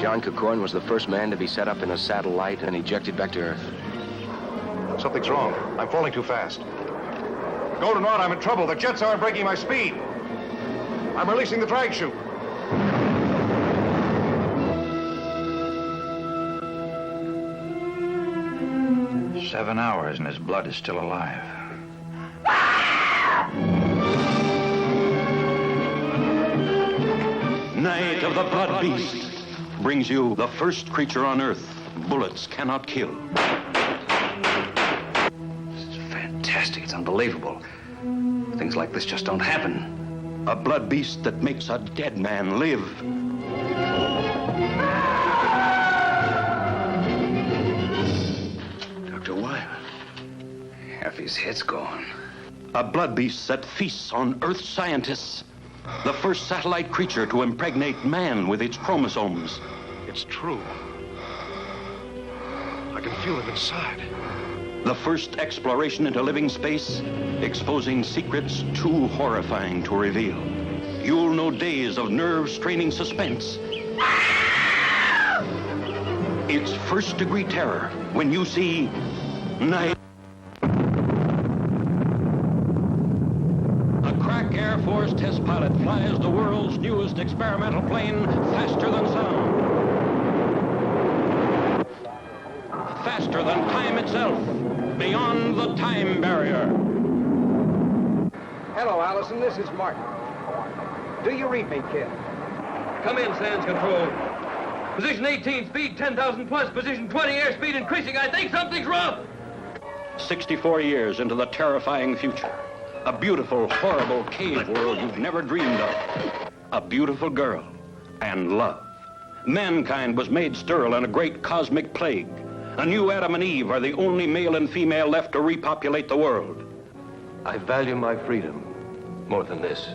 John Cacorn was the first man to be set up in a satellite and ejected back to Earth. Something's wrong. I'm falling too fast. Golden Rod, I'm in trouble. The jets aren't breaking my speed. I'm releasing the drag chute. 7 hours and his blood is still alive. Night of the Blood Beast brings you the first creature on Earth bullets cannot kill. This is fantastic. It's unbelievable. Things like this just don't happen. A blood beast that makes a dead man live. Dr. Wyman. Half his head's gone. A blood beast that feasts on Earth scientists. The first satellite creature to impregnate man with its chromosomes. It's true. I can feel it inside. The first exploration into living space, exposing secrets too horrifying to reveal. You'll know days of nerve-straining suspense. It's first-degree terror when you see Night. A crack Air Force test pilot flies the world's newest experimental plane faster than sound. Faster than time itself, beyond the time barrier. Hello, Allison. This is Martin. Do you read me, kid? Come in, Sands Control. Position 18, speed 10,000 plus. Position 20, airspeed increasing. I think something's wrong. 64 years into the terrifying future. A beautiful, horrible cave world you've never dreamed of. A beautiful girl and love. Mankind was made sterile in a great cosmic plague. A new Adam and Eve are the only male and female left to repopulate the world. I value my freedom more than this.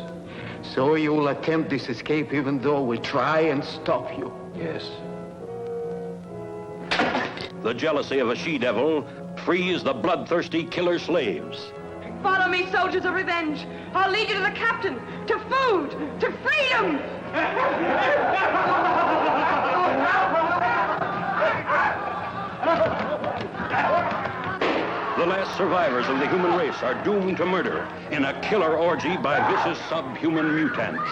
So you will attempt this escape even though we'll try and stop you? Yes. The jealousy of a she-devil frees the bloodthirsty killer slaves. Follow me, soldiers of revenge. I'll lead you to the captain, to food, to freedom. The last survivors of the human race are doomed to murder in a killer orgy by vicious subhuman mutants.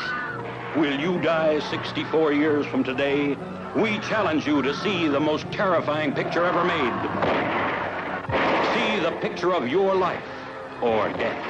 Will you die 64 years from today? We challenge you to see the most terrifying picture ever made. See the picture of your life or death.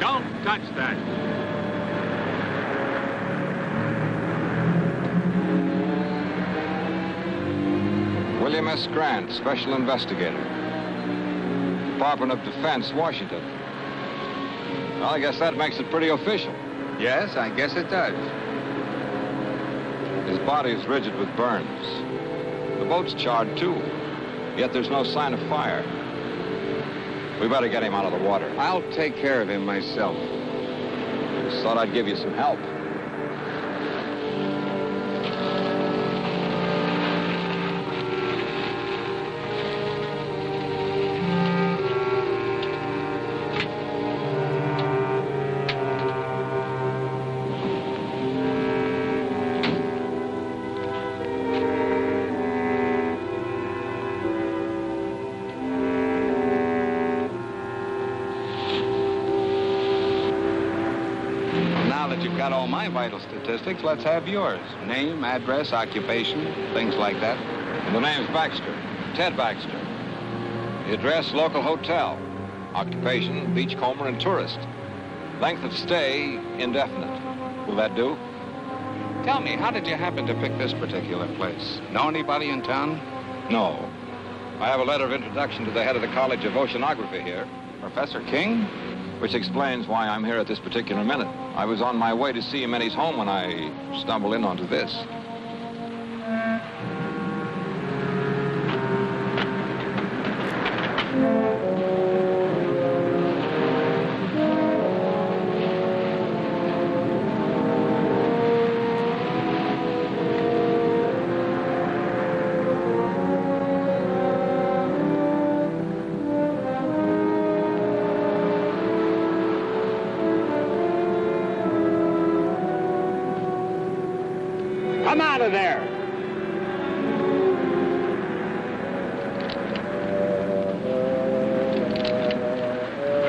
Don't touch that. William S. Grant, Special Investigator. Department of Defense, Washington. Well, I guess that makes it pretty official. Yes, I guess it does. His body is rigid with burns. The boat's charred, too. Yet there's no sign of fire. We better get him out of the water. I'll take care of him myself. Just thought I'd give you some help. You've got all my vital statistics. Let's have yours. Name, address, occupation, things like that. And the name's Baxter. Ted Baxter. The address, local hotel. Occupation, beachcomber and tourist. Length of stay, indefinite. Will that do? Tell me, how did you happen to pick this particular place? Know anybody in town? No. I have a letter of introduction to the head of the College of Oceanography here. Professor King? Which explains why I'm here at this particular minute. I was on my way to see him in his home when I stumbled in onto this. Come out of there!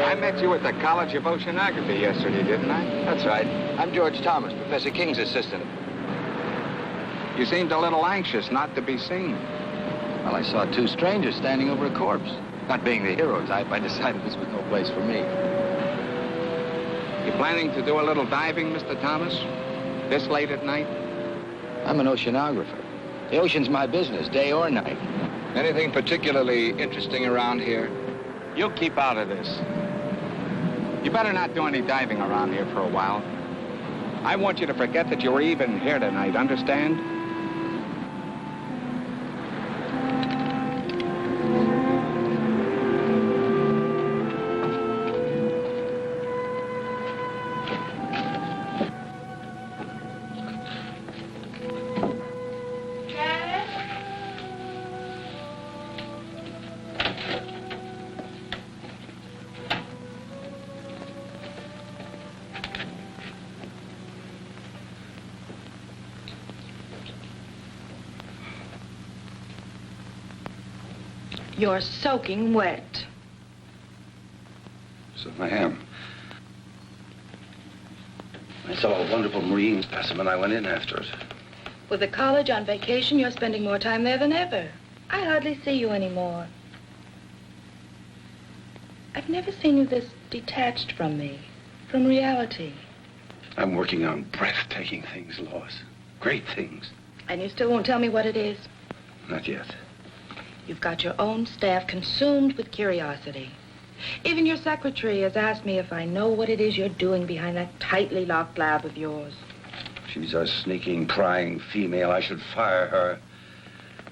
I met you at the College of Oceanography yesterday, didn't I? That's right. I'm George Thomas, Professor King's assistant. You seemed a little anxious not to be seen. Well, I saw two strangers standing over a corpse. Not being the hero type, I decided this was no place for me. You planning to do a little diving, Mr. Thomas? This late at night? I'm an oceanographer. The ocean's my business, day or night. Anything particularly interesting around here? You keep out of this. You better not do any diving around here for a while. I want you to forget that you were even here tonight, understand? You're soaking wet. So I am. I saw a wonderful marine specimen. I went in after it. With the college on vacation, you're spending more time there than ever. I hardly see you anymore. I've never seen you this detached from me, from reality. I'm working on breathtaking things, Lois. Great things. And you still won't tell me what it is? Not yet. You've got your own staff consumed with curiosity. Even your secretary has asked me if I know what it is you're doing behind that tightly locked lab of yours. She's a sneaking, prying female. I should fire her.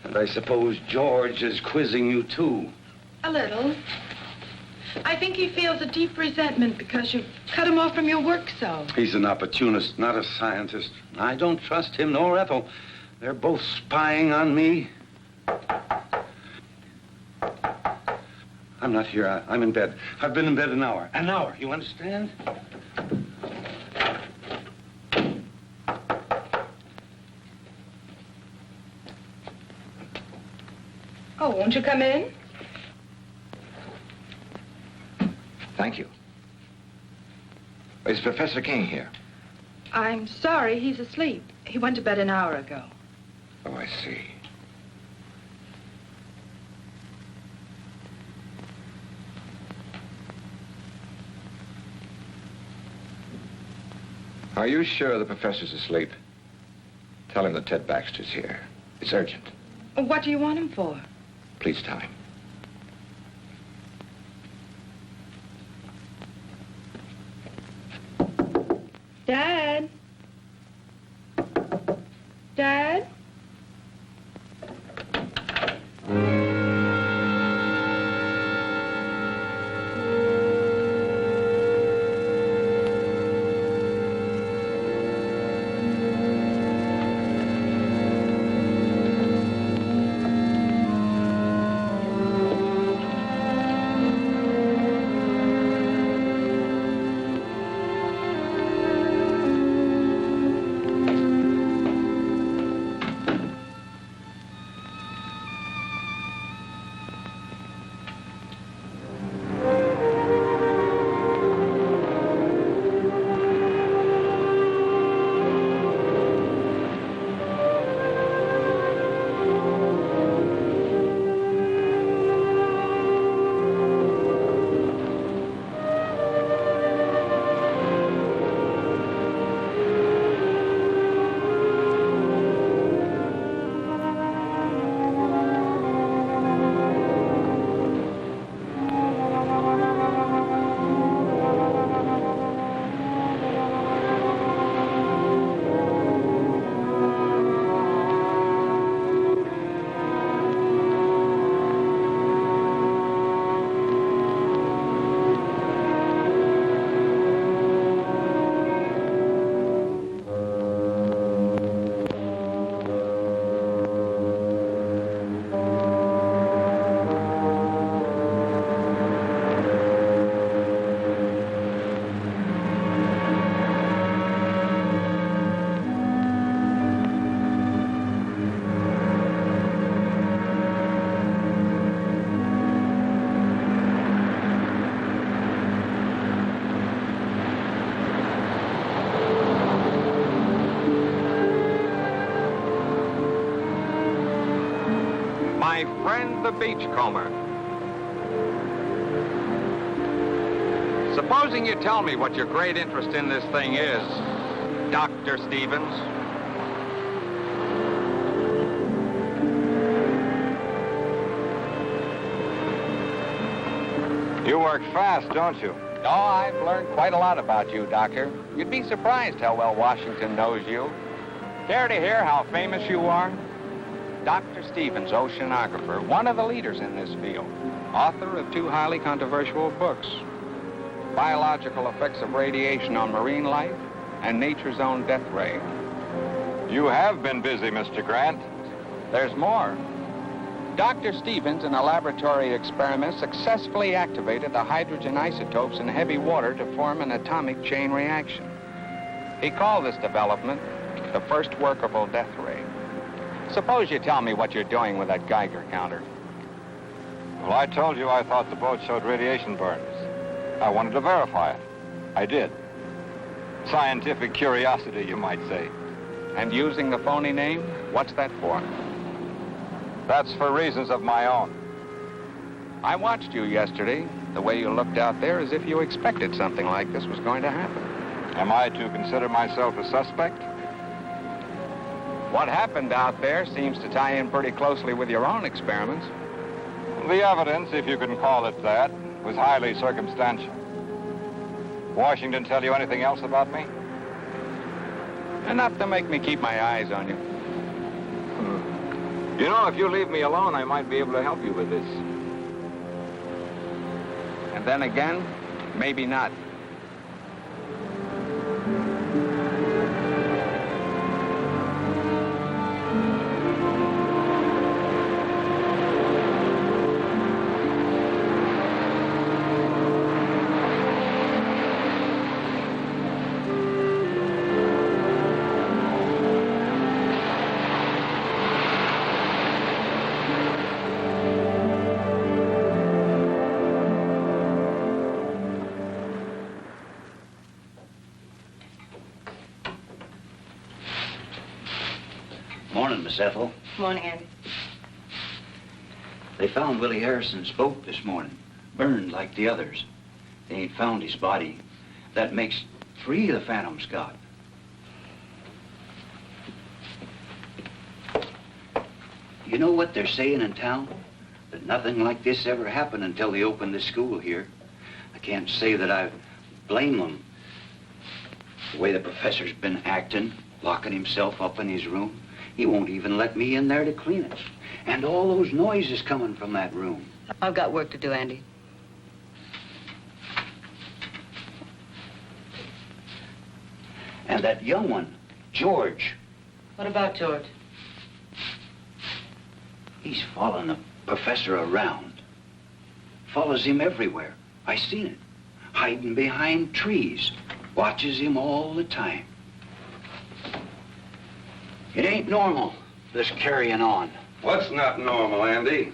And I suppose George is quizzing you, too. A little. I think he feels a deep resentment because you cut him off from your work so. He's an opportunist, not a scientist. I don't trust him nor Ethel. They're both spying on me. I'm not here. I'm in bed. I've been in bed an hour. An hour, you understand? Oh, won't you come in? Thank you. Is Professor King here? I'm sorry, he's asleep. He went to bed an hour ago. Oh, I see. Are you sure the professor's asleep? Tell him that Ted Baxter's here. It's urgent. What do you want him for? Please tell him. Dad? Dad? My friend, the beachcomber. Supposing you tell me what your great interest in this thing is, Dr. Stevens. You work fast, don't you? Oh, I've learned quite a lot about you, Doctor. You'd be surprised how well Washington knows you. Care to hear how famous you are? Dr. Stevens, oceanographer, one of the leaders in this field, author of 2 highly controversial books, Biological Effects of Radiation on Marine Life and Nature's Own Death Ray. You have been busy, Mr. Grant. There's more. Dr. Stevens, in a laboratory experiment, successfully activated the hydrogen isotopes in heavy water to form an atomic chain reaction. He called this development the first workable death ray. Suppose you tell me what you're doing with that Geiger counter. Well, I told you I thought the boat showed radiation burns. I wanted to verify it. I did. Scientific curiosity, you might say. And using the phony name, what's that for? That's for reasons of my own. I watched you yesterday, the way you looked out there as if you expected something like this was going to happen. Am I to consider myself a suspect? What happened out there seems to tie in pretty closely with your own experiments. The evidence, if you can call it that, was highly circumstantial. Washington tell you anything else about me? Enough to make me keep my eyes on you. You know, if you leave me alone, I might be able to help you with this. And then again, maybe not. Morning, Miss Ethel. Morning, Andy. They found Willie Harrison's boat this morning, burned like the others. They ain't found his body. That makes 3 the Phantom's got. You know what they're saying in town? That nothing like this ever happened until they opened the school here. I can't say that I blame them. The way the professor's been acting, locking himself up in his room. He won't even let me in there to clean it. And all those noises coming from that room. I've got work to do, Andy. And that young one, George. What about George? He's following the professor around. Follows him everywhere. I seen it. Hiding behind trees. Watches him all the time. It ain't normal, this carrying on. What's not normal, Andy?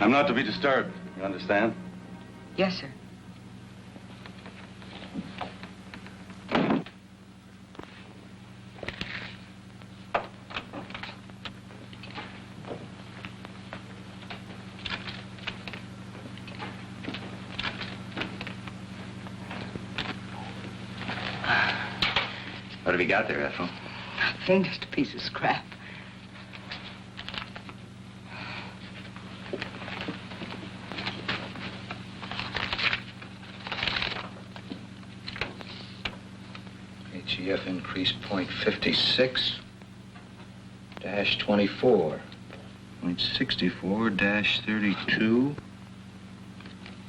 I'm not to be disturbed, you understand? Yes, sir. What have you got there, Ethel? Nothing, just a piece of scrap. HEF increase 0.56 dash 24. 0.64 dash 32.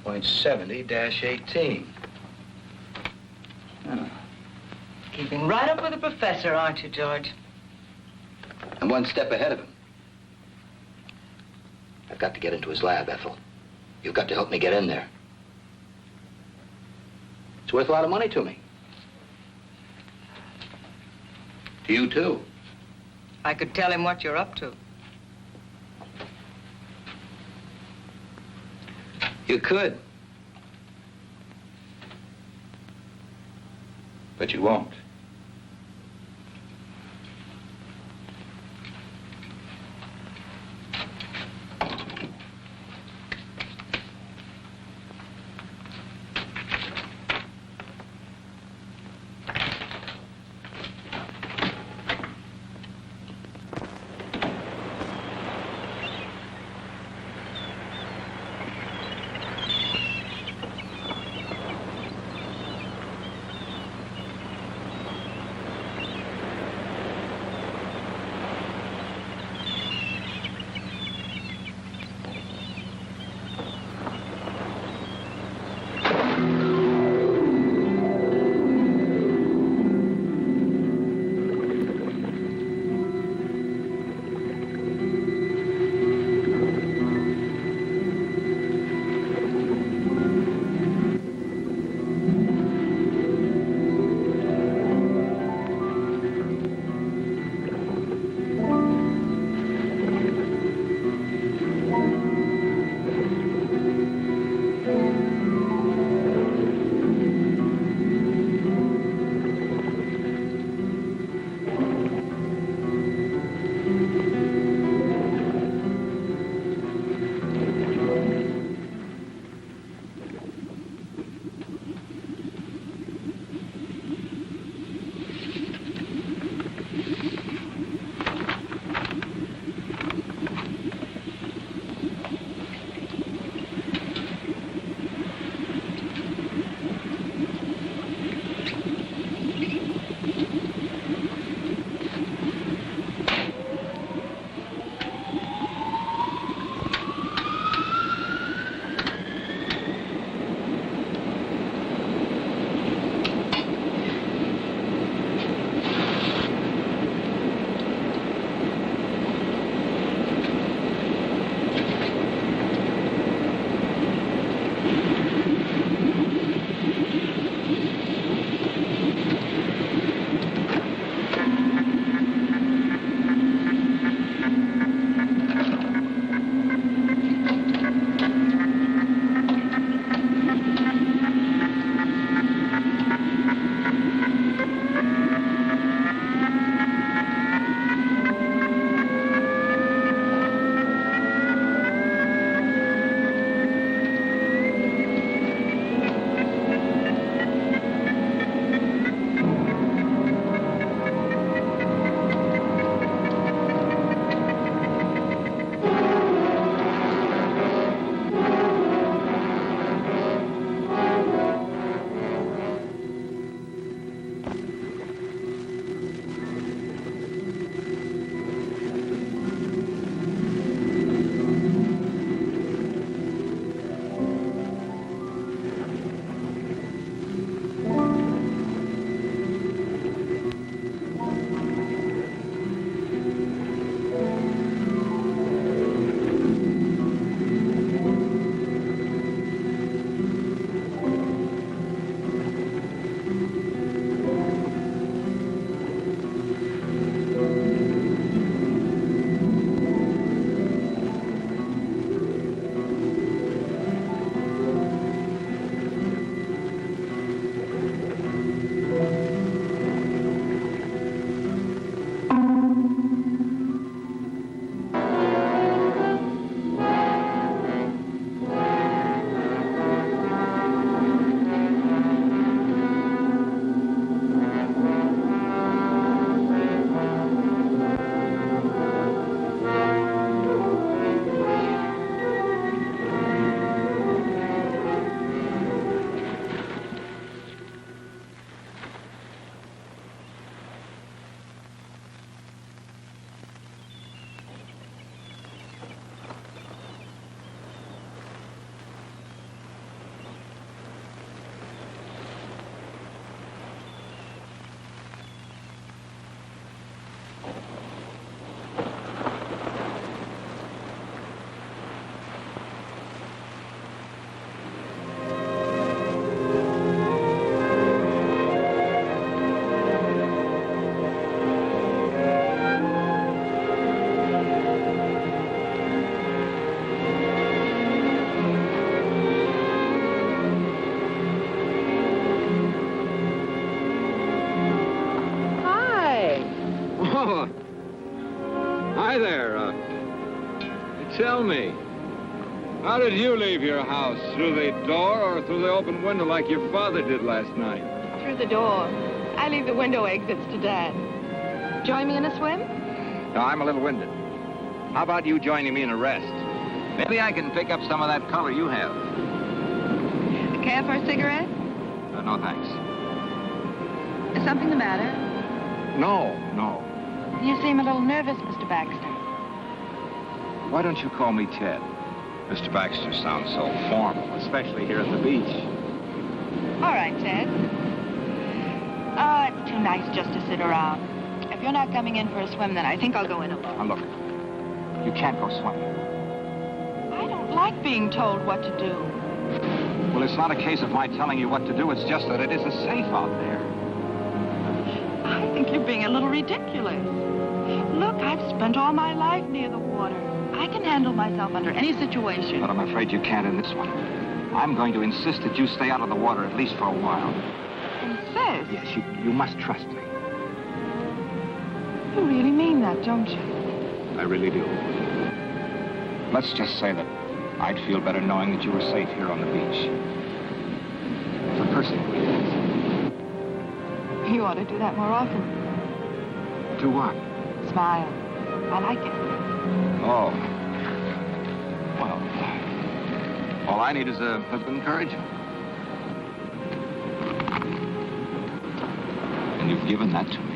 0.70 dash 18. Keeping right up with the professor, aren't you, George? I'm one step ahead of him. I've got to get into his lab, Ethel. You've got to help me get in there. It's worth a lot of money to me. To you, too. I could tell him what you're up to. You could. But you won't. Hi there. Tell me, how did you leave your house? Through the door or through the open window like your father did last night? Through the door. I leave the window exits to Dad. Join me in a swim? No, I'm a little winded. How about you joining me in a rest? Maybe I can pick up some of that color you have. Care for a cigarette? No, thanks. Is something the matter? No. You seem a little nervous, Mr. Baxter. Why don't you call me Ted? Mr. Baxter sounds so formal, especially here at the beach. All right, Ted. Oh, it's too nice just to sit around. If you're not coming in for a swim, then I think I'll go in alone. Now, look, you can't go swimming. I don't like being told what to do. Well, it's not a case of my telling you what to do. It's just that it isn't safe out there. I think you're being a little ridiculous. Look, I've spent all my life near the water. I can handle myself under any situation. But I'm afraid you can't in this one. I'm going to insist that you stay out of the water at least for a while. Insist? Yes, you must trust me. You really mean that, don't you? I really do. Let's just say that I'd feel better knowing that you were safe here on the beach. For personal reasons. You ought to do that more often. Do what? Smile. I like it. Oh. Well, all I need is a husband courage. And you've given that to me.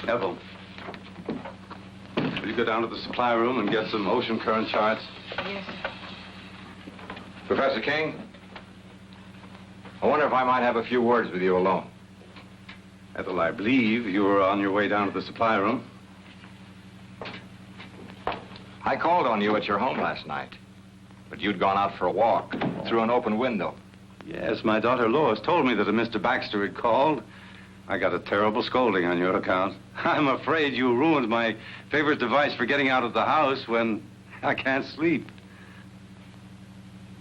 Neville, will you go down to the supply room and get some ocean current charts? Yes, sir. Professor King, I wonder if I might have a few words with you alone. Ethel, I believe you were on your way down to the supply room. I called on you at your home last night, but you'd gone out for a walk through an open window. Yes, my daughter Lois told me that a Mr. Baxter had called. I got a terrible scolding on your account. I'm afraid you ruined my favorite device for getting out of the house when I can't sleep.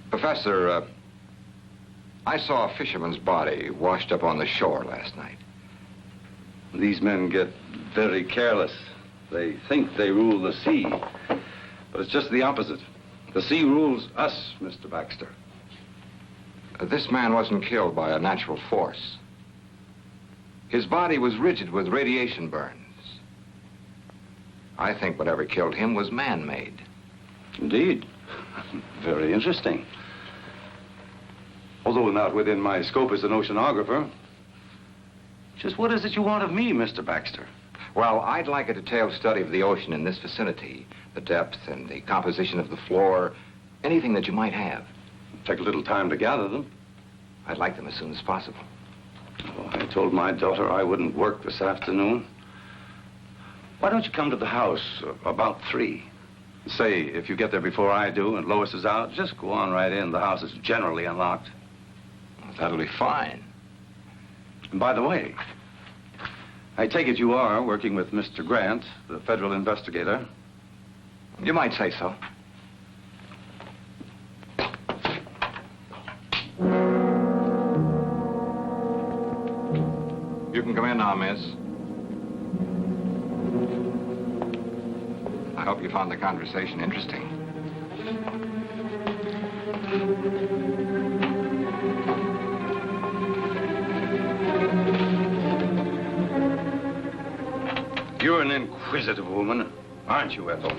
Professor, I saw a fisherman's body washed up on the shore last night. These men get very careless. They think they rule the sea, but it's just the opposite. The sea rules us, Mr. Baxter. This man wasn't killed by a natural force. His body was rigid with radiation burns. I think whatever killed him was man-made. Indeed. Very interesting. Although not within my scope as an oceanographer. Just what is it you want of me, Mr. Baxter? Well, I'd like a detailed study of the ocean in this vicinity, the depth and the composition of the floor, anything that you might have. Take a little time to gather them. I'd like them as soon as possible. Oh, I told my daughter I wouldn't work this afternoon. Why don't you come to the house about 3? Say, if you get there before I do and Lois is out, just go on right in. The house is generally unlocked. That'll be fine. And by the way, I take it you are working with Mr. Grant, the federal investigator. You might say so. You can come in now, miss. I hope you found the conversation interesting. inquisitive woman, aren't you, Ethel?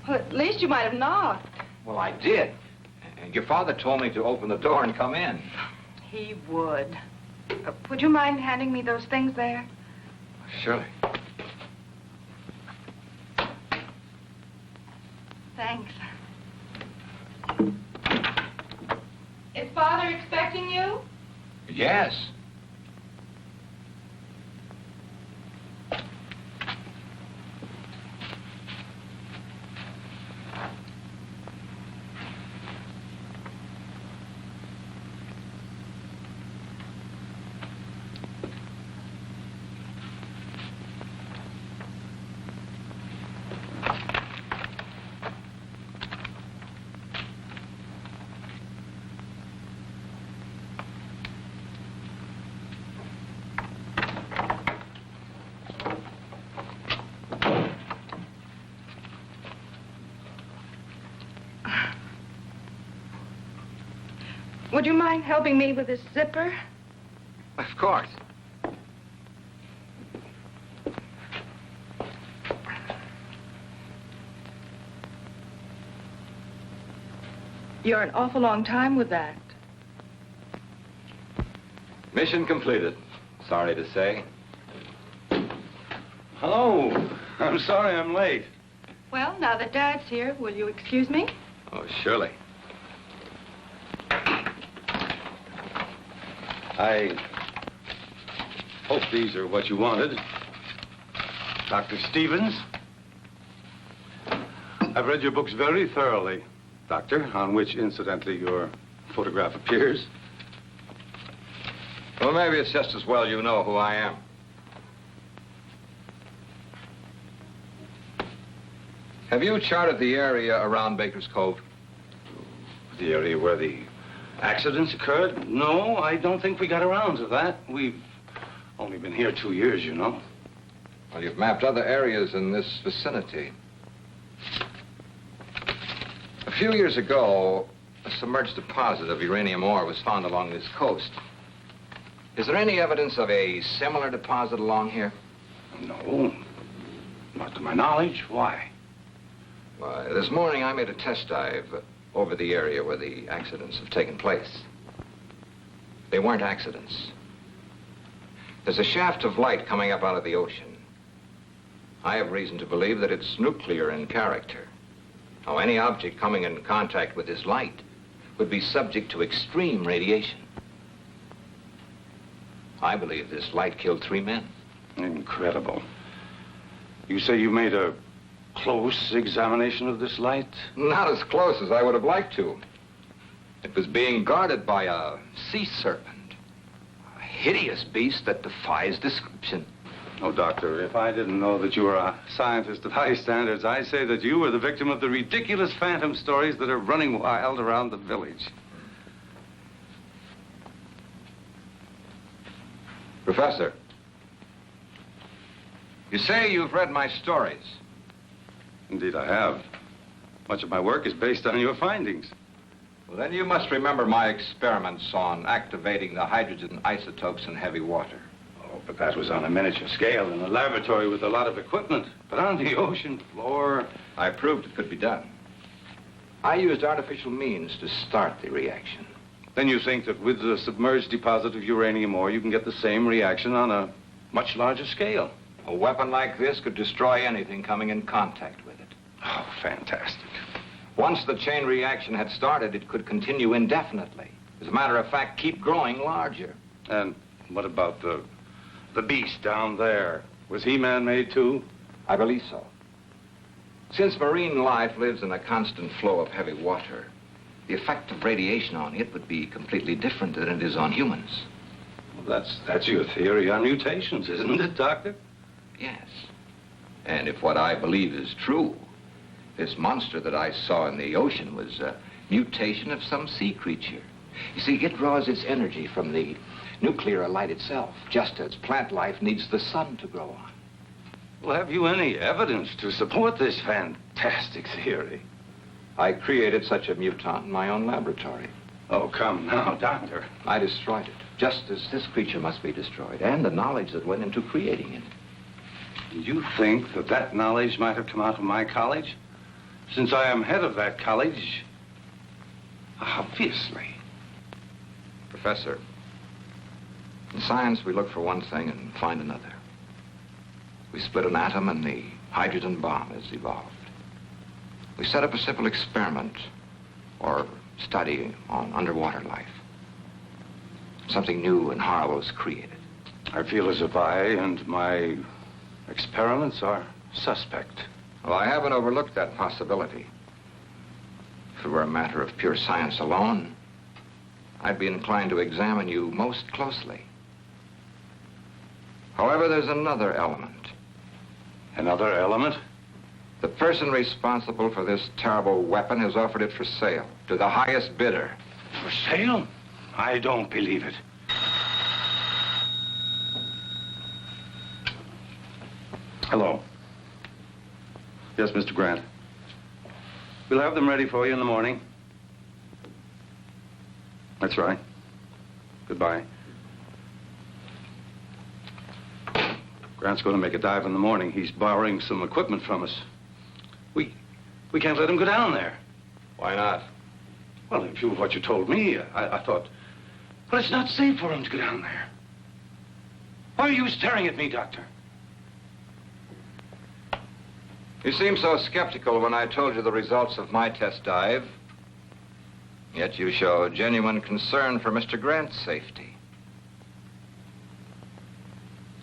Well, at least you might have knocked. Well, I did. And your father told me to open the door and come in. He would. Would you mind handing me those things there? Surely. Thanks. Is Father expecting you? Yes. Would you mind helping me with this zipper? Of course. You're an awful long time with that. Mission completed. Sorry to say. Hello. I'm sorry I'm late. Well, now that Dad's here, will you excuse me? Oh, surely. I hope these are what you wanted. Dr. Stevens. I've read your books very thoroughly, Doctor, on which, incidentally, your photograph appears. Well, maybe it's just as well you know who I am. Have you charted the area around Baker's Cove? The area where the accidents occurred? No, I don't think we got around to that. We've Only been here 2 years, you know. Well, you've mapped other areas in this vicinity. A few years ago, a submerged deposit of uranium ore was found along this coast. Is there any evidence of a similar deposit along here? No. Not to my knowledge. Why? Why, this morning I made a test dive over the area where the accidents have taken place. They weren't accidents. There's a shaft of light coming up out of the ocean. I have reason to believe that it's nuclear in character. Now, any object coming in contact with this light would be subject to extreme radiation. I believe this light killed 3 men. Incredible. You say you made a close examination of this light? Not as close as I would have liked to. It was being guarded by a sea serpent, a hideous beast that defies description. Oh, Doctor, if I didn't know that you were a scientist of high standards, I'd say that you were the victim of the ridiculous phantom stories that are running wild around the village. Professor, you say you've read my stories. Indeed, I have. Much of my work is based on your findings. Well, then you must remember my experiments on activating the hydrogen isotopes in heavy water. Oh, but that was on a miniature scale in a laboratory with a lot of equipment. But on the ocean floor... I proved it could be done. I used artificial means to start the reaction. Then you think that with the submerged deposit of uranium ore, you can get the same reaction on a much larger scale? A weapon like this could destroy anything coming in contact with it. Oh, fantastic. Once the chain reaction had started, it could continue indefinitely. As a matter of fact, keep growing larger. And what about the beast down there? Was he man-made too? I believe so. Since marine life lives in a constant flow of heavy water, the effect of radiation on it would be completely different than it is on humans. Well, that's your theory on mutations, isn't it, Doctor? Yes. And if what I believe is true, this monster that I saw in the ocean was a mutation of some sea creature. You see, it draws its energy from the nuclear light itself, just as plant life needs the sun to grow on. Well, have you any evidence to support this fantastic theory? I created such a mutant in my own laboratory. Oh, come now, Doctor. I destroyed it, just as this creature must be destroyed, and the knowledge that went into creating it. You think that that knowledge might have come out of my college? Since I am head of that college, obviously. Professor, in science, we look for one thing and find another. We split an atom and the hydrogen bomb is evolved. We set up a simple experiment or study on underwater life. Something new and horrible is created. I feel as if I and my experiments are suspect. Well, I haven't overlooked that possibility. If it were a matter of pure science alone, I'd be inclined to examine you most closely. However, there's another element. Another element? The person responsible for this terrible weapon has offered it for sale to the highest bidder. For sale? I don't believe it. Hello. Yes, Mr. Grant. We'll have them ready for you in the morning. That's right. Goodbye. Grant's going to make a dive in the morning. He's borrowing some equipment from us. We can't let him go down there. Why not? Well, in view of what you told me, I thought... Well, it's not safe for him to go down there. Why are you staring at me, Doctor? You seemed so skeptical when I told you the results of my test dive. Yet you show genuine concern for Mr. Grant's safety.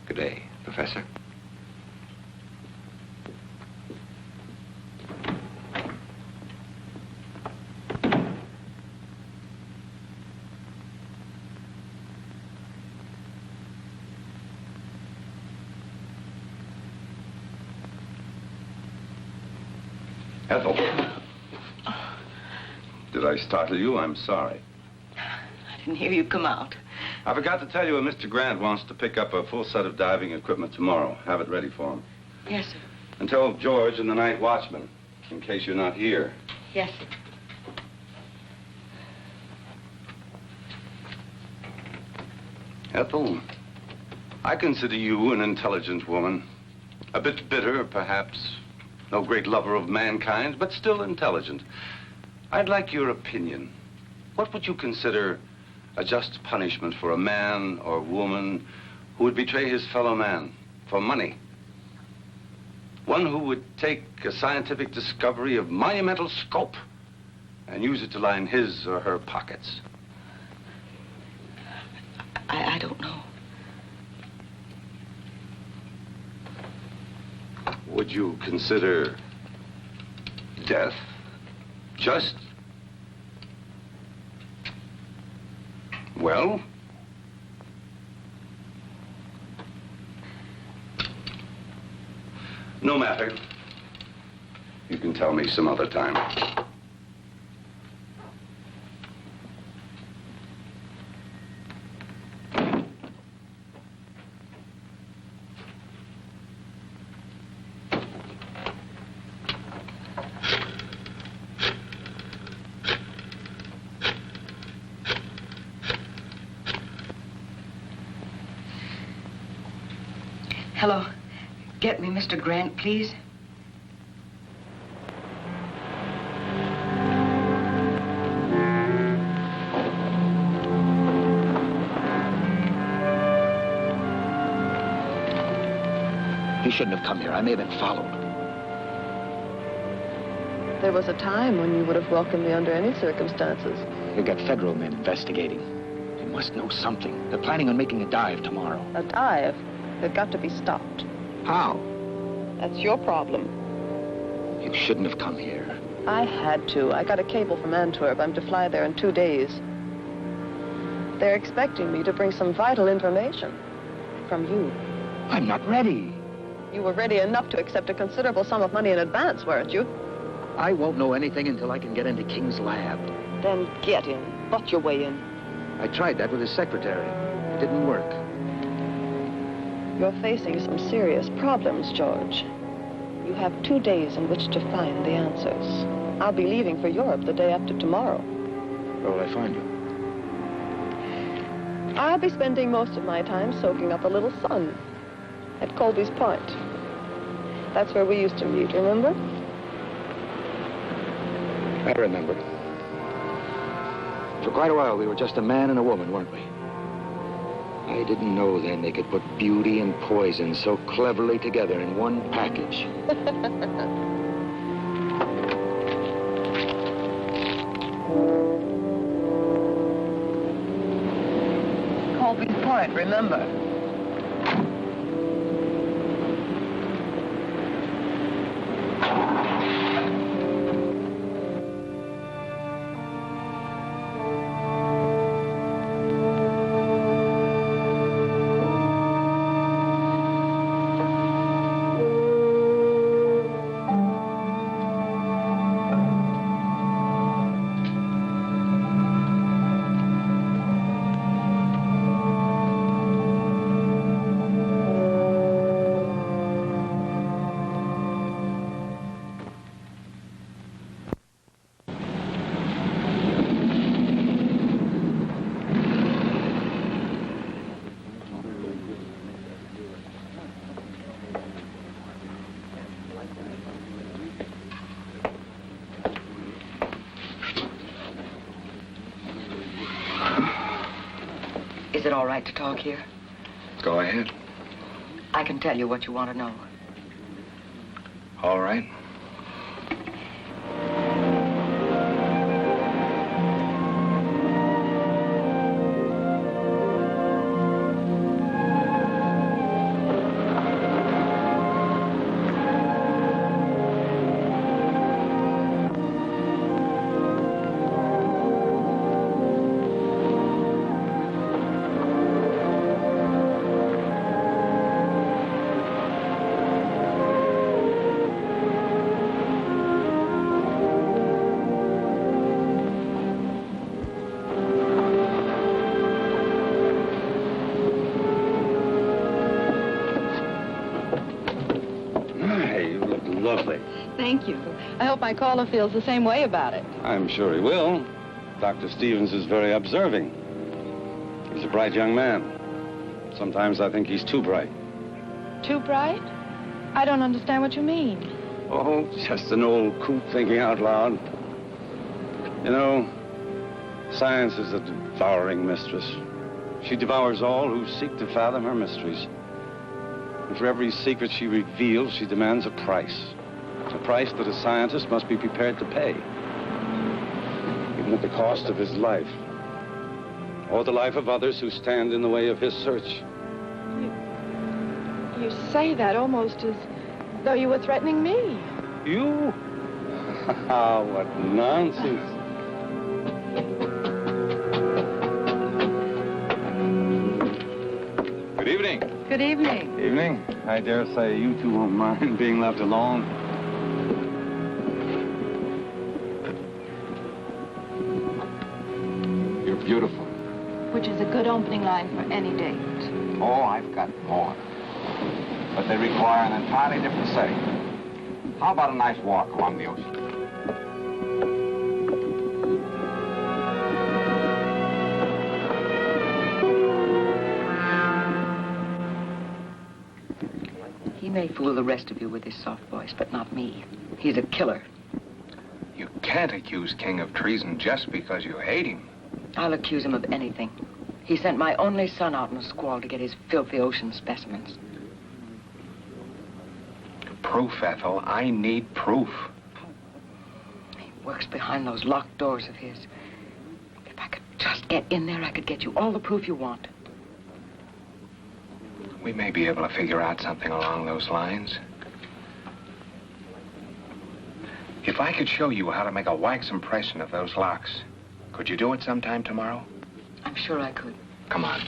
Good day, Professor. Ethel. Did I startle you? I'm sorry. I didn't hear you come out. I forgot to tell you, Mr. Grant wants to pick up a full set of diving equipment tomorrow. Have it ready for him. Yes, sir. And tell George and the night watchman, in case you're not here. Yes, sir. Ethel, I consider you an intelligent woman. A bit bitter, perhaps. No great lover of mankind, but still intelligent. I'd like your opinion. What would you consider a just punishment for a man or woman who would betray his fellow man for money? One who would take a scientific discovery of monumental scope and use it to line his or her pockets. I don't know. Would you consider death just? Well? No matter. You can tell me some other time. Hello. Get me Mr. Grant, please. He shouldn't have come here. I may have been followed. There was a time when you would have welcomed me under any circumstances. You've got federal men investigating. They must know something. They're planning on making a dive tomorrow. A dive? They've got to be stopped. How? That's your problem. You shouldn't have come here. I had to. I got a cable from Antwerp. I'm to fly there in 2 days. They're expecting me to bring some vital information from you. I'm not ready. You were ready enough to accept a considerable sum of money in advance, weren't you? I won't know anything until I can get into King's lab. Then get in. Butt your way in. I tried that with his secretary. It didn't work. You're facing some serious problems, George. You have 2 days in which to find the answers. I'll be leaving for Europe the day after tomorrow. Where will I find you? I'll be spending most of my time soaking up a little sun at Colby's Point. That's where we used to meet, remember? I remember. For quite a while, we were just a man and a woman, weren't we? I didn't know then they could put beauty and poison so cleverly together in one package. Colby's Point, remember? Is it all right to talk here? Go ahead. I can tell you what you want to know. All right. Thank you. I hope my caller feels the same way about it. I'm sure he will. Dr. Stevens is very observing. He's a bright young man. Sometimes I think he's too bright. Too bright? I don't understand what you mean. Oh, just an old coot thinking out loud. You know, science is a devouring mistress. She devours all who seek to fathom her mysteries. And for every secret she reveals, she demands a price. A price that a scientist must be prepared to pay. Even at the cost of his life. Or the life of others who stand in the way of his search. You say that almost as though you were threatening me. You? What nonsense. Good evening. Good evening. Evening. I dare say you two won't mind being left alone. You're beautiful. Which is a good opening line for any date. Oh, I've got more. But they require an entirely different setting. How about a nice walk along the ocean? He may fool the rest of you with his soft voice, but not me. He's a killer. You can't accuse King of treason just because you hate him. I'll accuse him of anything. He sent my only son out in a squall to get his filthy ocean specimens. Proof, Ethel. I need proof. He works behind those locked doors of his. If I could just get in there, I could get you all the proof you want. We may be able to figure out something along those lines. If I could show you how to make a wax impression of those locks, could you do it sometime tomorrow? I'm sure I could. Come on.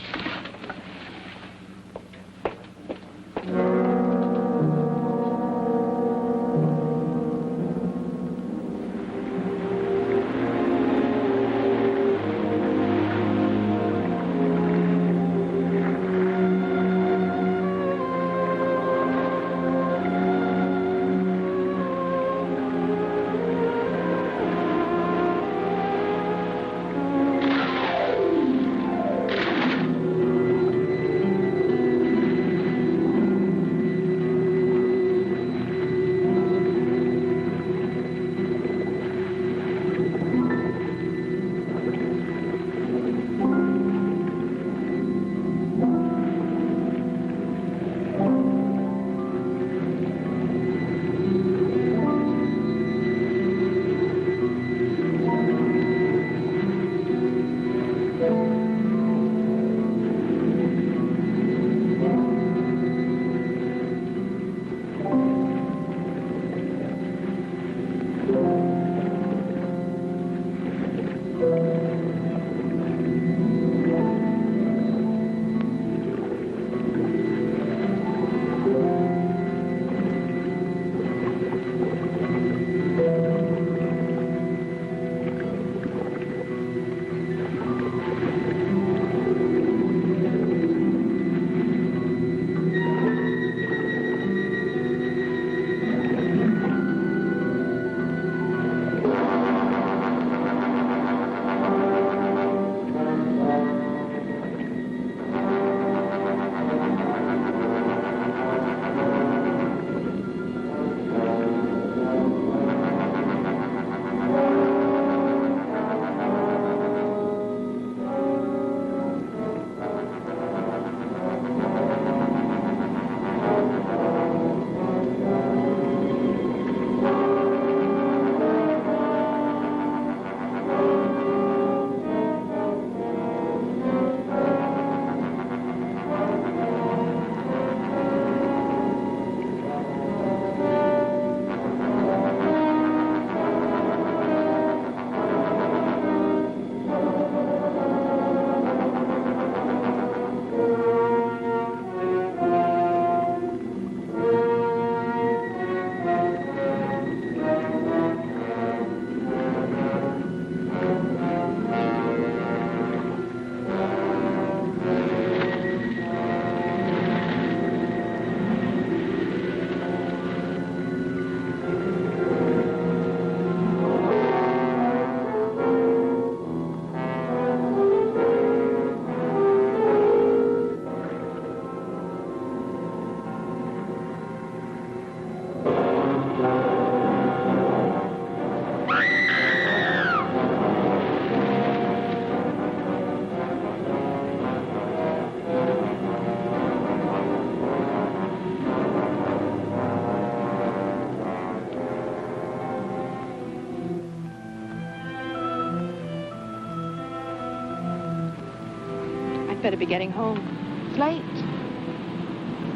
better be getting home. It's late.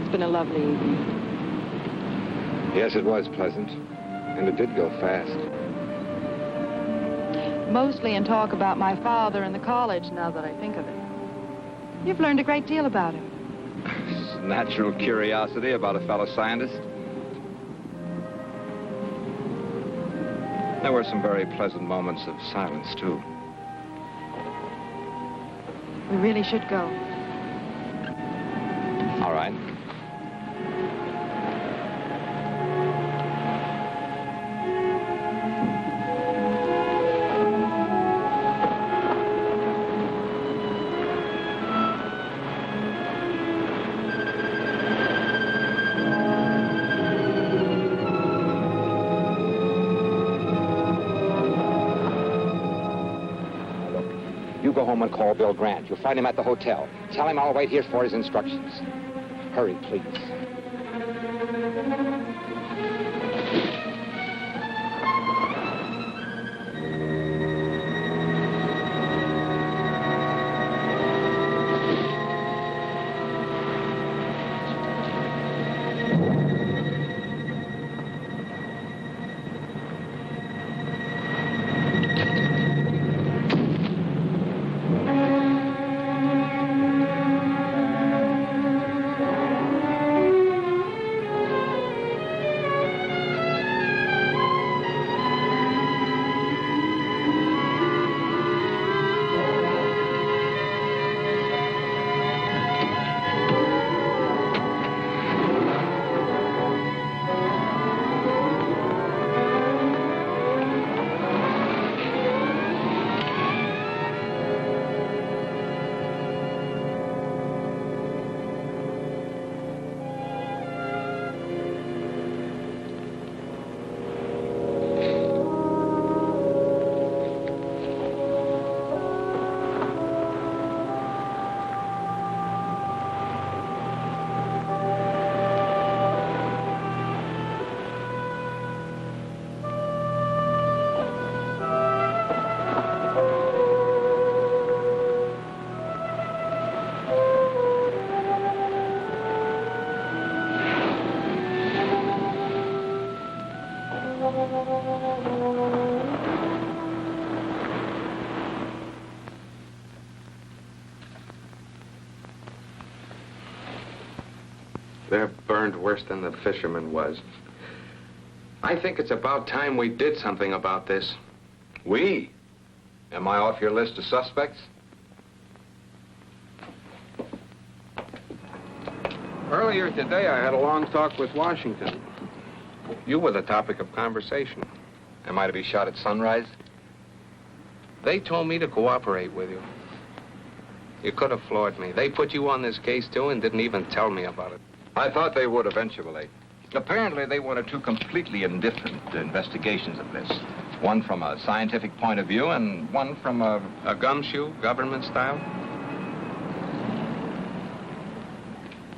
It's been a lovely evening. Yes, it was pleasant. And it did go fast. Mostly in talk about my father and the college, now that I think of it. You've learned a great deal about him. Natural curiosity about a fellow scientist. There were some very pleasant moments of silence, too. We really should go. All right. You go home and call Bill Grant. You'll find him at the hotel. Tell him I'll wait here for his instructions. Hurry, please. They're burned worse than the fisherman was. I think it's about time we did something about this. We? Am I off your list of suspects? Earlier today, I had a long talk with Washington. You were the topic of conversation. Am I to be shot at sunrise? They told me to cooperate with you. You could have floored me. They put you on this case, too, and didn't even tell me about it. I thought they would eventually. Apparently, they wanted two completely indifferent investigations of this. One from a scientific point of view and one from a gumshoe, government style.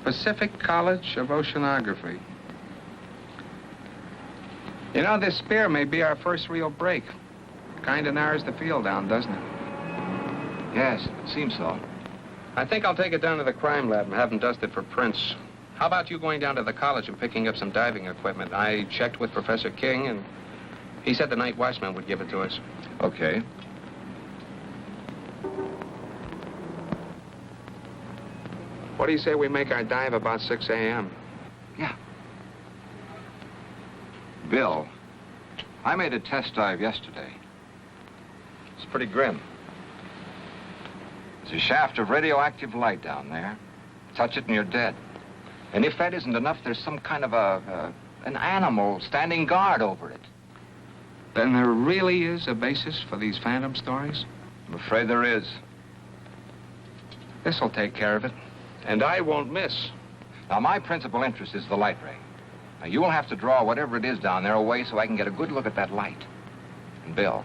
Pacific College of Oceanography. You know, this spear may be our first real break. Kind of narrows the field down, doesn't it? Yes, it seems so. I think I'll take it down to the crime lab and have them dust it for prints. How about you going down to the college and picking up some diving equipment? I checked with Professor King, and he said the night watchman would give it to us. Okay. What do you say we make our dive about 6 a.m.? Yeah. Bill, I made a test dive yesterday. It's pretty grim. There's a shaft of radioactive light down there. Touch it and you're dead. And if that isn't enough, there's some kind of an animal standing guard over it. Then there really is a basis for these phantom stories? I'm afraid there is. This'll take care of it. And I won't miss. Now, my principal interest is the light ray. Now, you will have to draw whatever it is down there away so I can get a good look at that light. And Bill,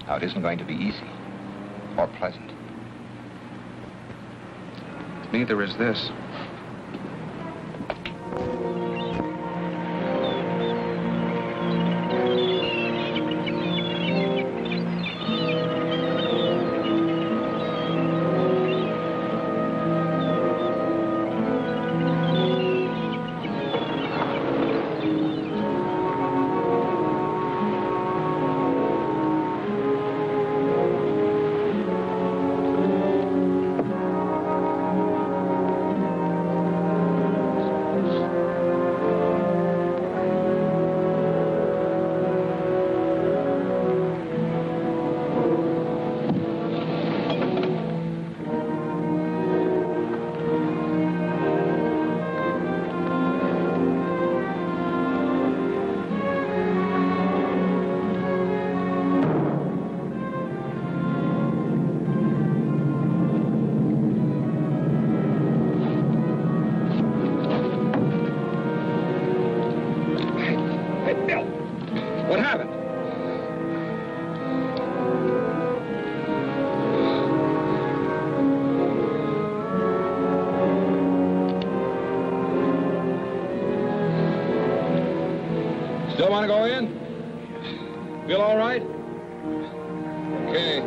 now, it isn't going to be easy or pleasant. Neither is this. want to go in? Feel all right? Okay.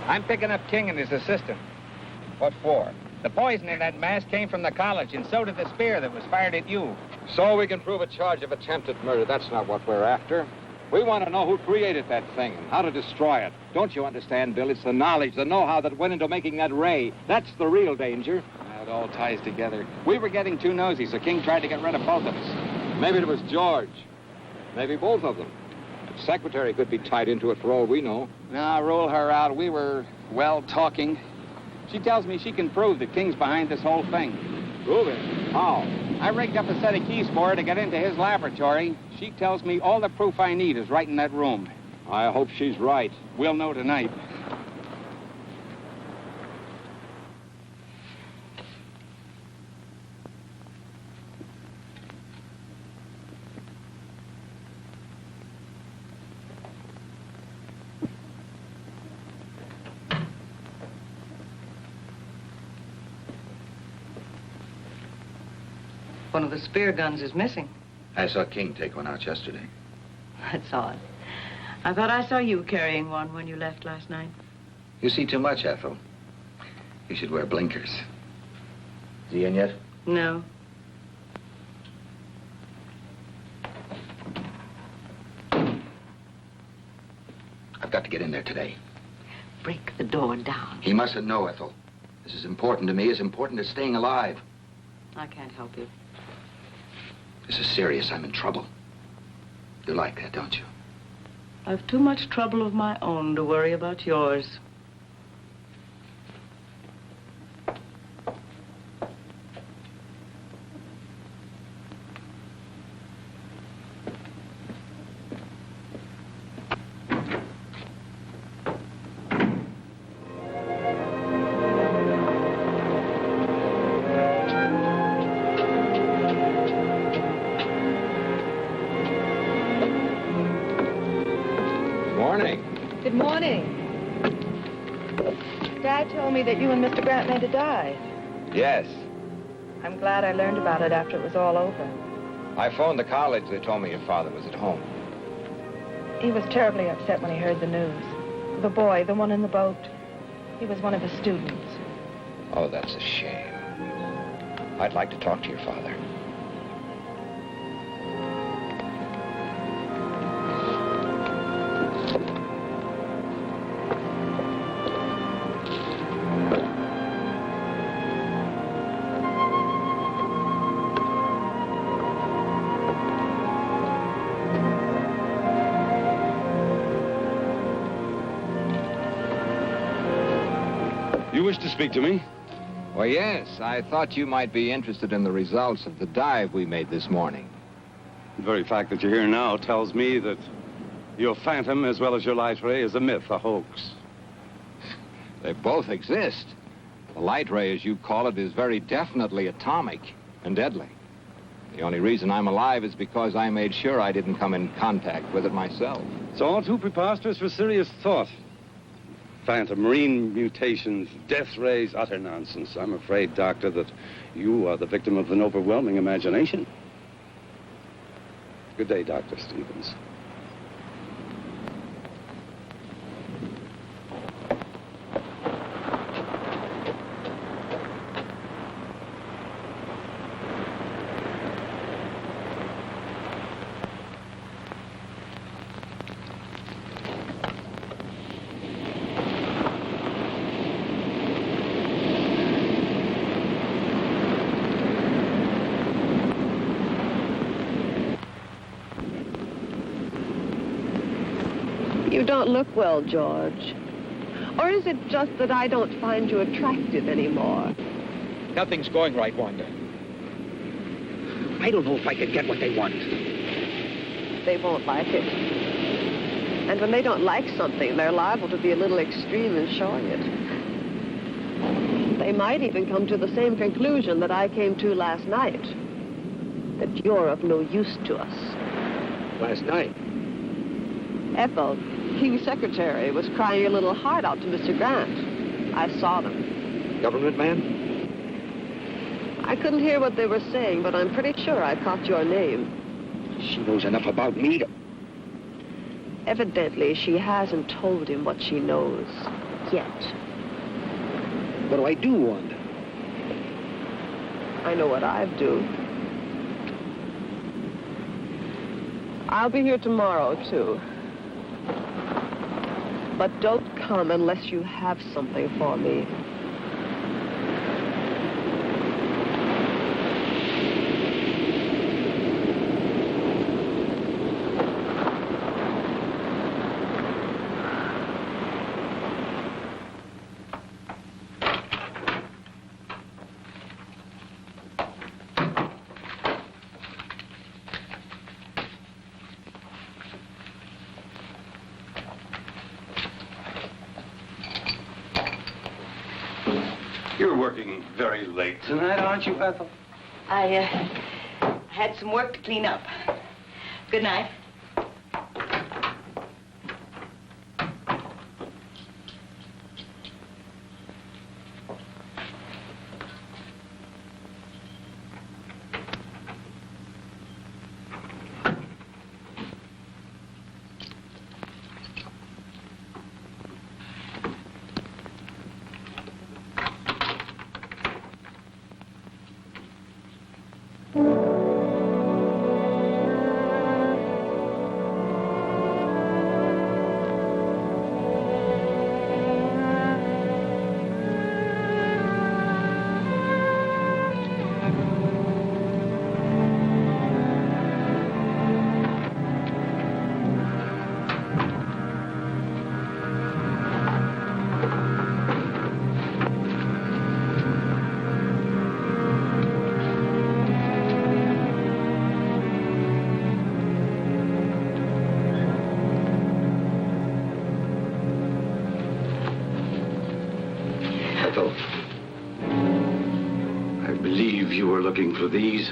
I'm picking up King and his assistant. What for? The poison in that mask came from the college, and so did the spear that was fired at you. So we can prove a charge of attempted murder. That's not what we're after. We want to know who created that thing and how to destroy it. Don't you understand, Bill? It's the knowledge, the know-how that went into making that ray. That's the real danger. It all ties together. We were getting too nosy, so King tried to get rid of both of us. Maybe it was George. Maybe both of them. The secretary could be tied into it for all we know. Now, rule her out. We were, well, talking. She tells me she can prove that King's behind this whole thing. Prove it? How? I rigged up a set of keys for her to get into his laboratory. She tells me all the proof I need is right in that room. I hope she's right. We'll know tonight. One of the spear guns is missing. I saw King take one out yesterday. That's odd. I thought I saw you carrying one when you left last night. You see too much, Ethel. You should wear blinkers. Is he in yet? No. got to get in there today. Break the door down. He mustn't know, Ethel. This is important to me, as important as staying alive. I can't help you. This is serious. I'm in trouble. You like that, don't you? I've too much trouble of my own to worry about yours. Good morning. Dad told me that you and Mr. Grant made a dive. Yes. I'm glad I learned about it after it was all over. I phoned the college. They told me your father was at home. He was terribly upset when he heard the news. The boy, the one in the boat, he was one of his students. Oh, that's a shame. I'd like to talk to your father. You wish to speak to me? Well, yes. I thought you might be interested in the results of the dive we made this morning. The very fact that you're here now tells me that your phantom, as well as your light ray, is a myth, a hoax. They both exist. The light ray, as you call it, is very definitely atomic and deadly. The only reason I'm alive is because I made sure I didn't come in contact with it myself. It's all too preposterous for serious thought. Phantom, marine mutations, death rays, utter nonsense. I'm afraid, Doctor, that you are the victim of an overwhelming imagination. Good day, Dr. Stevens. You don't look well, George. Or is it just that I don't find you attractive anymore? Nothing's going right, Wanda. I don't know if I can get what they want. They won't like it. And when they don't like something, they're liable to be a little extreme in showing it. They might even come to the same conclusion that I came to last night. That you're of no use to us. Last night? Ethel, King's secretary, was crying her little heart out to Mr. Grant. I saw them. Government man? I couldn't hear what they were saying, but I'm pretty sure I caught your name. She knows enough about me to... Evidently, she hasn't told him what she knows yet. What do I do, Wanda? I know what I'd do. I'll be here tomorrow, too. But don't come unless you have something for me. You're working very late tonight, aren't you, Ethel? I had some work to clean up. Good night. were looking for these.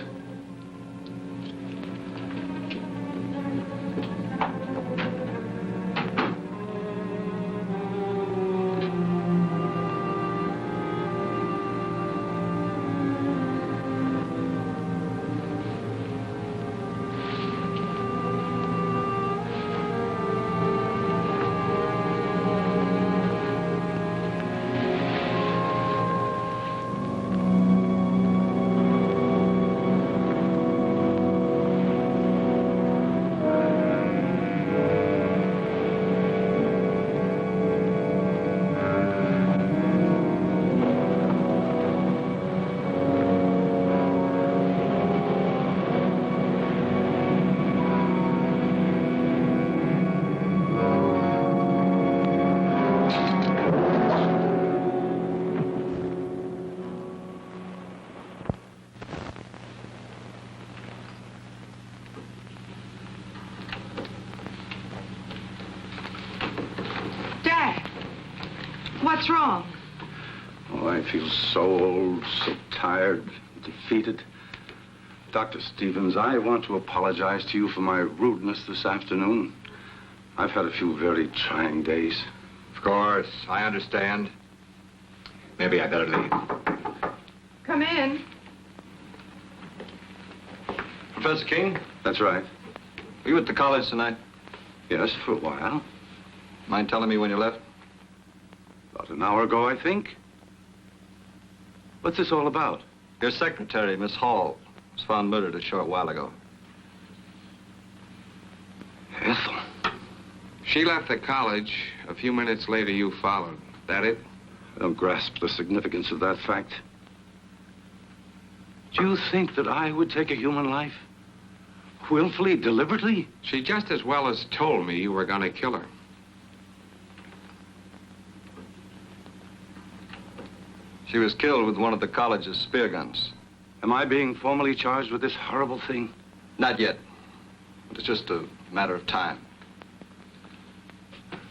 What's wrong? Oh, I feel so old, so tired, defeated. Dr. Stevens, I want to apologize to you for my rudeness this afternoon. I've had a few very trying days. Of course, I understand. Maybe I better leave. Come in. Professor King, That's right. were you at the college tonight? Yes, for a while. Mind telling me when you left? About an hour ago, I think. What's this all about? Your secretary, Miss Hall, was found murdered a short while ago. Ethel. She left the college. A few minutes later, you followed. That it? I don't grasp the significance of that fact. Do you think that I would take a human life? Willfully, deliberately? She just as well as told me you were going to kill her. She was killed with one of the college's spear guns. Am I being formally charged with this horrible thing? Not yet. But it's just a matter of time.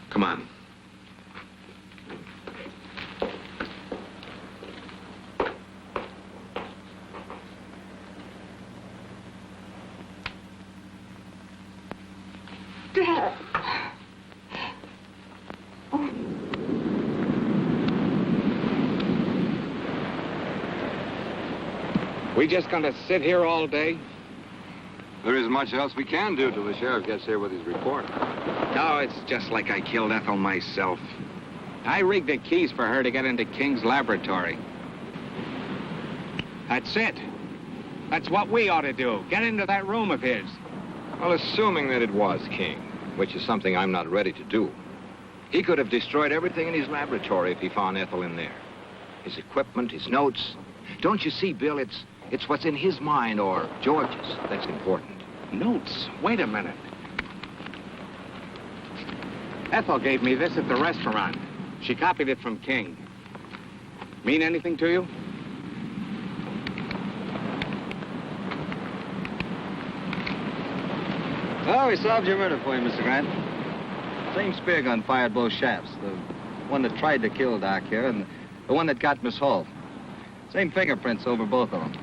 Come on. Dad. We just gonna sit here all day? There isn't much else we can do till the sheriff gets here with his report. No, it's just like I killed Ethel myself. I rigged the keys for her to get into King's laboratory. That's it. That's what we ought to do. Get into that room of his. Well, assuming that it was King, which is something I'm not ready to do, he could have destroyed everything in his laboratory if he found Ethel in there. His equipment, his notes. Don't you see, Bill, it's what's in his mind or George's that's important. Notes? Wait a minute. Ethel gave me this at the restaurant. She copied it from King. Mean anything to you? Oh, we solved your murder for you, Mr. Grant. Same spear gun fired both shafts. The one that tried to kill Doc here and the one that got Miss Hall. Same fingerprints over both of them.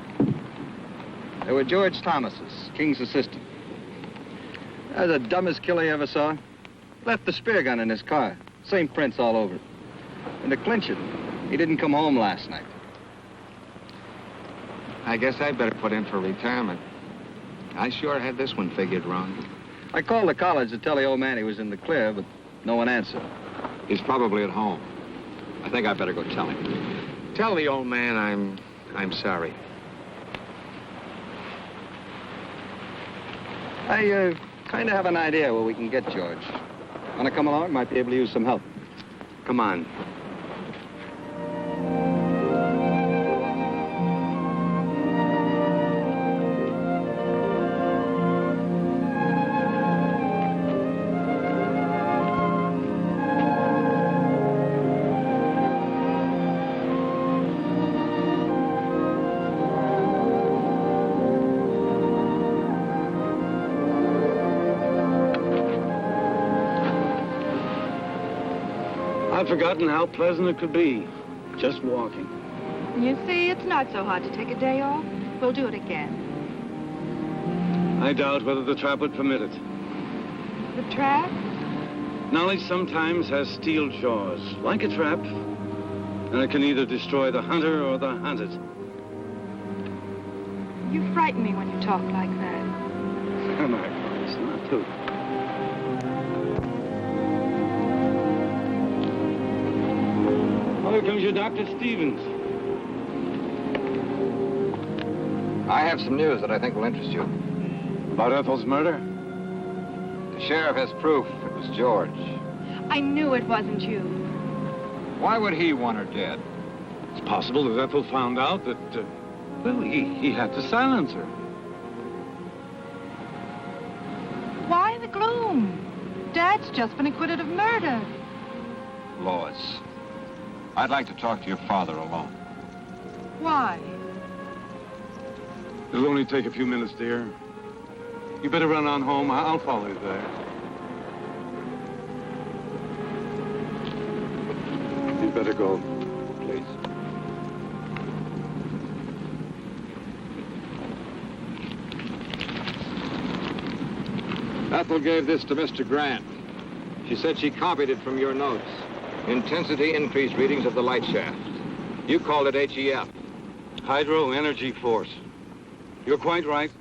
They were George Thomas's, King's assistant. That's the dumbest killer you ever saw. Left the spear gun in his car. Same prints all over it. And to clinch it, he didn't come home last night. I guess I'd better put in for retirement. I sure had this one figured wrong. I called the college to tell the old man he was in the clear, but no one answered. He's probably at home. I think I'd better go tell him. Tell the old man I'm sorry. I kind of have an idea where we can get George. Want to come along? Might be able to use some help. Come on. I'd forgotten how pleasant it could be, just walking. You see, it's not so hard to take a day off. we'll do it again. I doubt whether the trap would permit it. The trap? Knowledge sometimes has steel jaws, like a trap, and it can either destroy the hunter or the hunted. You frighten me when you talk like that. Am I, promise not to. Oh, here comes your Dr. Stevens. I have some news that I think will interest you. About Ethel's murder? The sheriff has proof it was George. I knew it wasn't you. Why would he want her dead? It's possible that Ethel found out that, well, he had to silence her. Why the gloom? Dad's just been acquitted of murder. Lois, I'd like to talk to your father alone. Why? It'll only take a few minutes, dear. You better run on home. I'll follow you there. You'd better go, please. Ethel gave this to Mr. Grant. She said she copied it from your notes. Intensity increased readings of the light shaft. You called it HEF. Hydro Energy Force. You're quite right.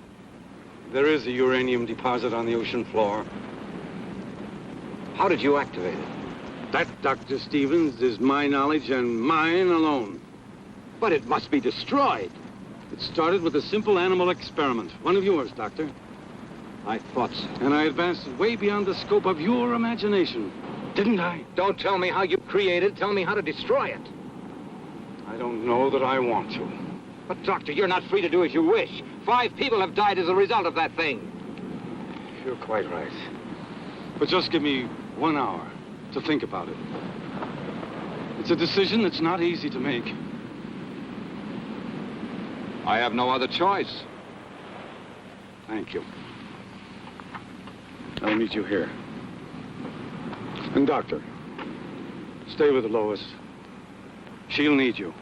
There is a uranium deposit on the ocean floor. How did you activate it? That, Dr. Stevens, is my knowledge and mine alone. But it must be destroyed. It started with a simple animal experiment. One of yours, Doctor. I thought so. And I advanced it way beyond the scope of your imagination. Didn't I? Don't tell me how you created. Tell me how to destroy it. I don't know that I want to. But, Doctor, you're not free to do as you wish. 5 people have died as a result of that thing. You're quite right. But just give me 1 hour to think about it. It's a decision that's not easy to make. I have no other choice. Thank you. I'll meet you here. And, Doctor, stay with Lois. She'll need you.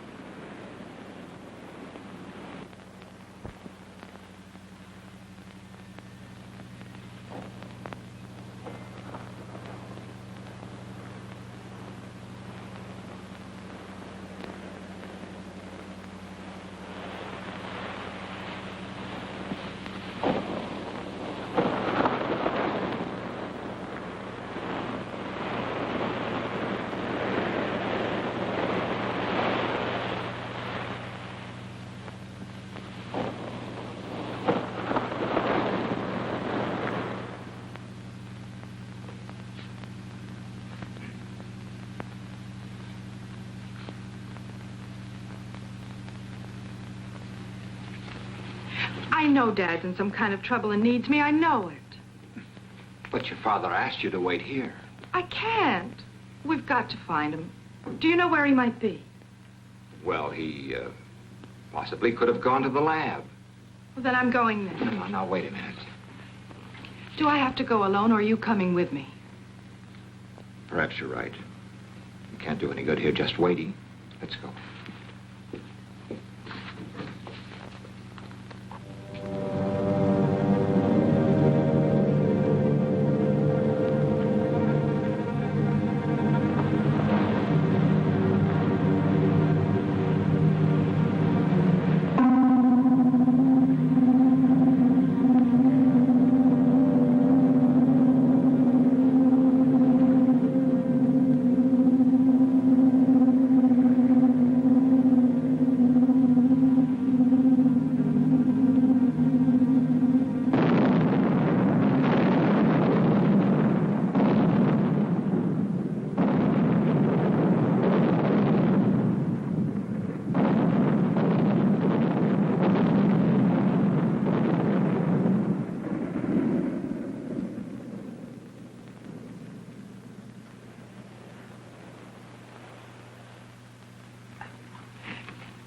I know Dad's in some kind of trouble and needs me. I know it. But your father asked you to wait here. I can't. We've got to find him. Do you know where he might be? Well, he possibly could have gone to the lab. Well, then I'm going there. Now, wait a minute. Do I have to go alone, or are you coming with me? Perhaps you're right. We can't do any good here just waiting. Let's go.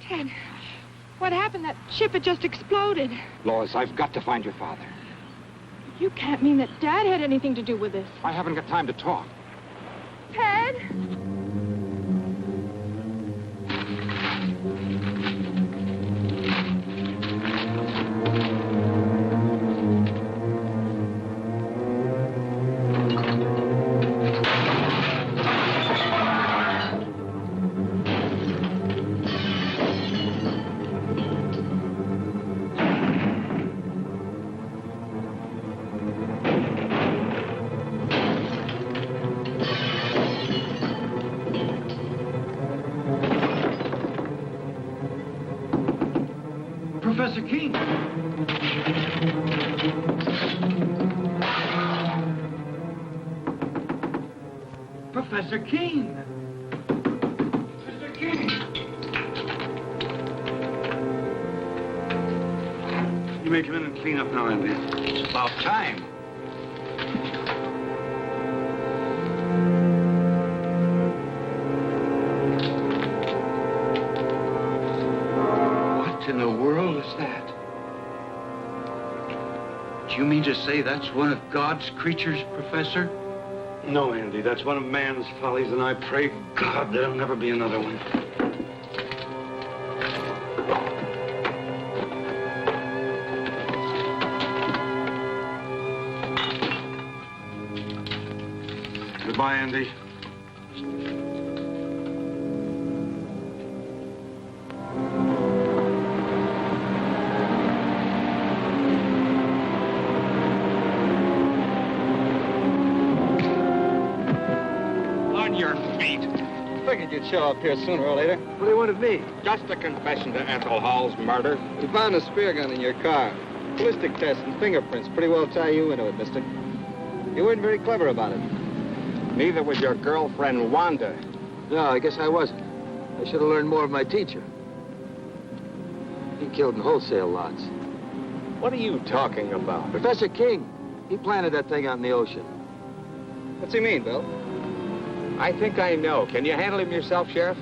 Ted, what happened? That ship had just exploded. Lois, I've got to find your father. You can't mean that Dad had anything to do with this. I haven't got time to talk. Ted? Professor King. Mr. King. You may come in and clean up now, Andy. It's about time. What in the world is that? Do you mean to say that's one of God's creatures, Professor? No, Andy, that's one of man's follies, and I pray God there'll never be another one. Goodbye, Andy. Figured you'd show up here sooner or later. What do you want of me? Just a confession to Ethel Hall's murder. We found a spear gun in your car. Ballistic tests and fingerprints pretty well tie you into it, mister. You weren't very clever about it. Neither was your girlfriend, Wanda. No, I guess I wasn't. I should have learned more of my teacher. He killed in wholesale lots. What are you talking about? Professor King, he planted that thing out in the ocean. What's he mean, Bill? I think I know. Can you handle him yourself, Sheriff?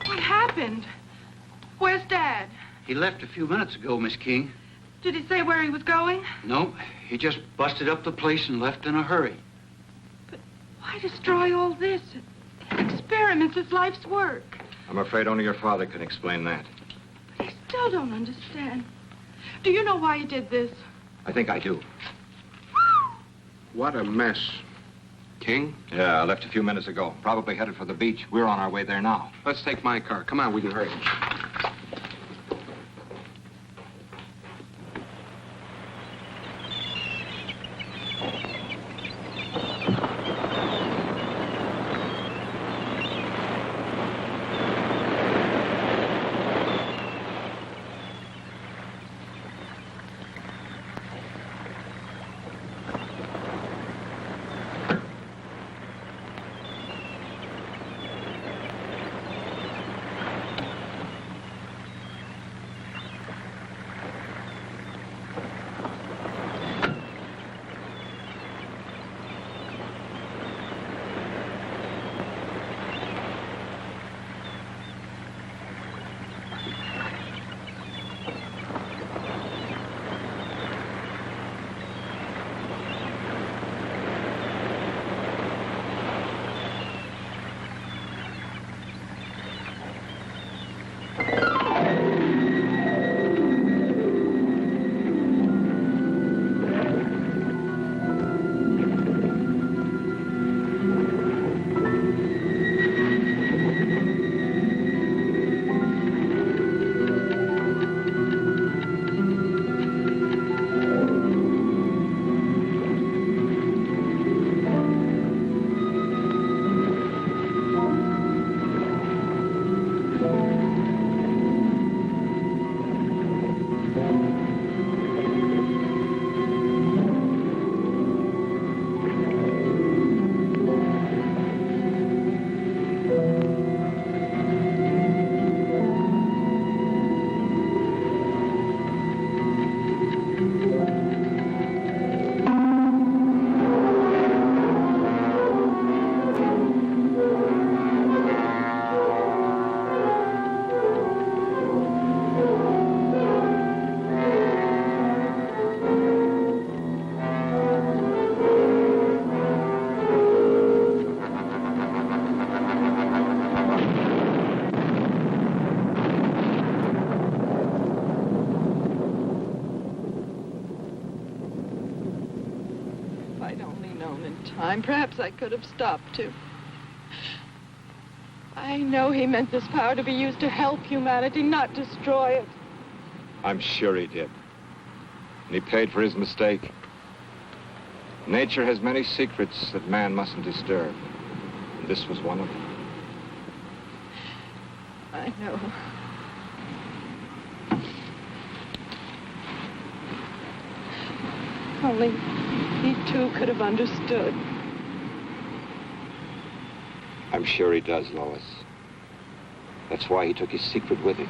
What happened? Where's Dad? He left a few minutes ago, Miss King. Did he say where he was going? No, he just busted up the place and left in a hurry. But why destroy all this? Experiments is life's work. I'm afraid only your father can explain that. But I still don't understand. Do you know why he did this? I think I do. What a mess. King? Yeah, I left a few minutes ago. Probably headed for the beach. We're on our way there now. Let's take my car. Come on, we can hurry. Perhaps I could have stopped him. I know he meant this power to be used to help humanity, not destroy it. I'm sure he did. And he paid for his mistake. Nature has many secrets that man mustn't disturb. And this was one of them. I know. Only he, too, could have understood. I'm sure he does, Lois. That's why he took his secret with him.